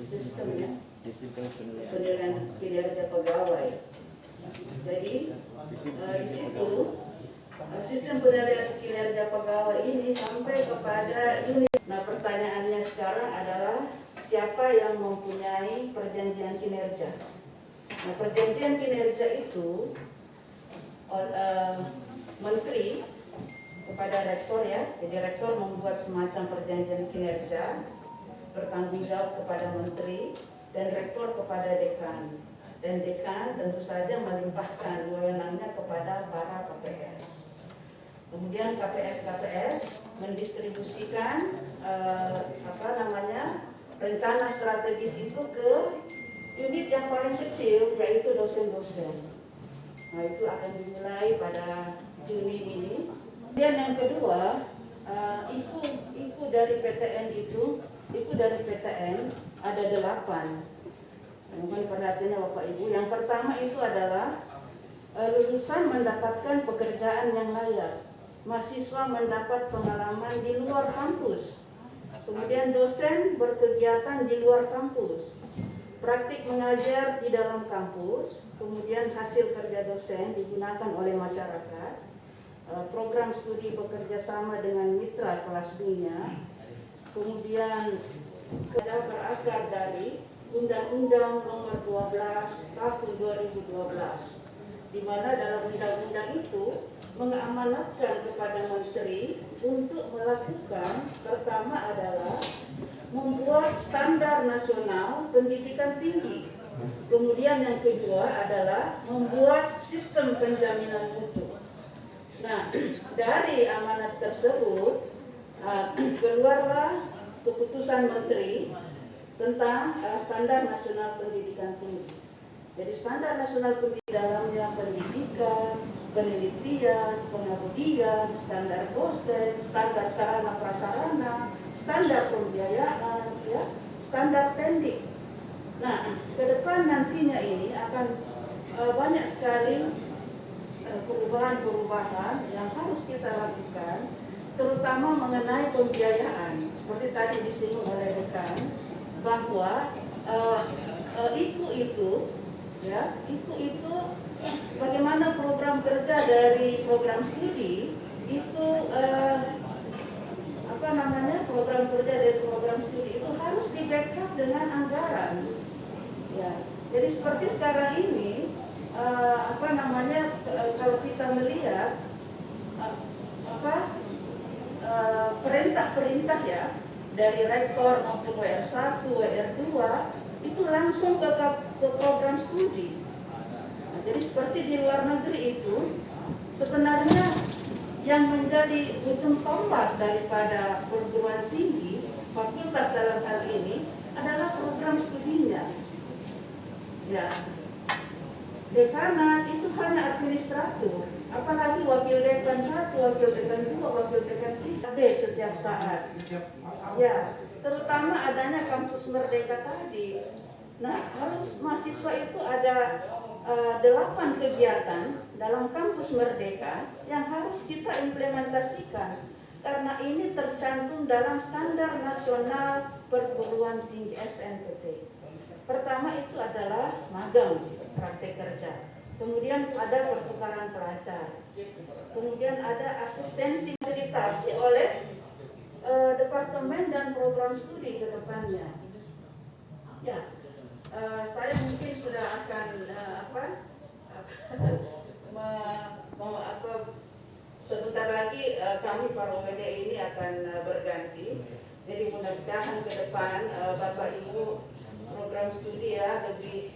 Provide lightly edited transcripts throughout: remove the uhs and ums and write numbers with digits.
sistem ya, penilaian kinerja pegawai. Jadi di situ sistem penilaian kinerja pegawai ini sampai kepada unit. Nah, pertanyaannya sekarang adalah siapa yang mempunyai perjanjian kinerja? Nah, perjanjian kinerja itu menteri kepada rektor ya. Jadi rektor membuat semacam perjanjian kinerja, bertanggung jawab kepada menteri, dan rektor kepada dekan. Dan dekan tentu saja melimpahkan wewenangnya kepada para KPS. Kemudian KPS mendistribusikan rencana strategis itu ke unit yang paling kecil, yaitu dosen-dosen. Nah, itu akan dimulai pada Juni ini. Kemudian yang kedua, IKU dari PTN IKU dari PTN ada 8. Mohon perhatiannya Bapak Ibu. Yang pertama itu adalah lulusan mendapatkan pekerjaan yang layak. Mahasiswa mendapat pengalaman di luar kampus. Kemudian dosen berkegiatan di luar kampus. Praktik mengajar di dalam kampus. Kemudian hasil kerja dosen digunakan oleh masyarakat. Program studi bekerja sama dengan mitra kelas dunia. Kemudian kerja berakar dari Undang-Undang Nomor 12 Tahun 2012, di mana dalam undang-undang itu mengamanatkan kepada menteri untuk melakukan, pertama adalah membuat standar nasional pendidikan tinggi. Kemudian yang kedua adalah membuat sistem penjaminan mutu. Nah, dari amanat tersebut keluarlah keputusan menteri tentang standar nasional pendidikan tinggi. Jadi standar nasional pendidikan dalamnya pendidikan, penelitian, pengabdian, standar dosen, standar sarana prasarana, standar pembiayaan, ya, standar pendik. Nah, ke depan nantinya ini akan banyak sekali perubahan-perubahan yang harus kita lakukan, terutama mengenai pembiayaan. Seperti tadi disinggung oleh rekan bahwa IKU itu bagaimana program kerja dari program studi itu program kerja dari program studi itu harus di backup dengan anggaran ya. Jadi seperti sekarang ini kalau kita melihat perintah-perintah ya dari rektor maupun WR1, WR2 itu langsung ke program studi. Nah, jadi seperti di luar negeri itu sebenarnya yang menjadi ujung tombak daripada perguruan tinggi, fakultas dalam hal ini adalah program studinya. Ya, dekanat itu hanya administratur, apalagi wakil dekan 1, wakil dekan 2, wakil dekan 3 setiap saat. Ya, terutama adanya kampus Merdeka tadi. Nah, harus mahasiswa itu ada 8 kegiatan dalam kampus Merdeka yang harus kita implementasikan, karena ini tercantum dalam standar nasional perguruan tinggi SNPT. Pertama itu adalah magang, praktek kerja. Kemudian ada pertukaran pelajar. Kemudian ada asistensi fasilitasi oleh departemen dan program studi ke depannya. Ya, saya mungkin sudah akan sebentar lagi kami para OPD ini akan berganti. Jadi mudah-mudahan ke depan Bapak Ibu program studi ya lebih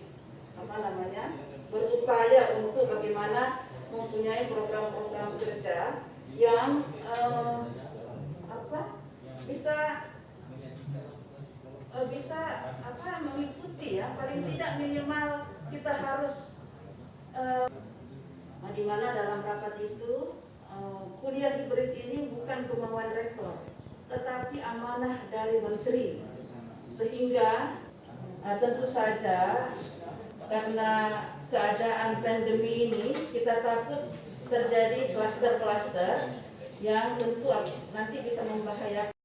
berupaya untuk bagaimana mempunyai program-program kerja yang bisa mengikuti ya, paling tidak minimal kita harus di mana dalam rapat itu kuliah hibrid ini bukan kemauan rektor, tetapi amanah dari menteri, sehingga tentu saja karena keadaan pandemi ini kita takut terjadi klaster-klaster yang tentu nanti bisa membahayakan